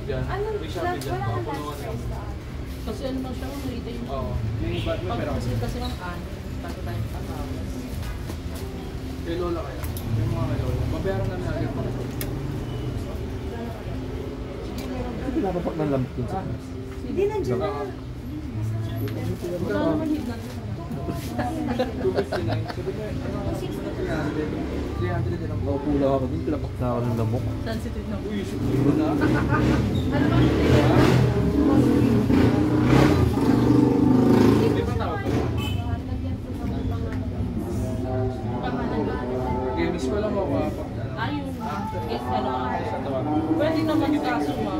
dyan. Ano, May Shopee dyan. wala nang Papunuan last lang. price doon. Kasi ano lang siya, retail. Oo. Yung iba, Pag pero kasi ng ano, bago tayo patawas. kay Lola kaya. Yung mga kay Lola. Babayaran namin agad pa. Pinapapak ng lamp dun sa Hindi, nandiyan na. Wala naman hidnan. 259. Sabi ko, ano? 300. 300 din ang Naupo lang ako dun, pinapak na ako ng lamok. Sensitive na. Uy, siguro na. Ano bang Hindi pa tawag ba? Okay, miss ko lang ako. Ayun. Yes, ano ka. Sa tawag. Pwede naman kaso ma.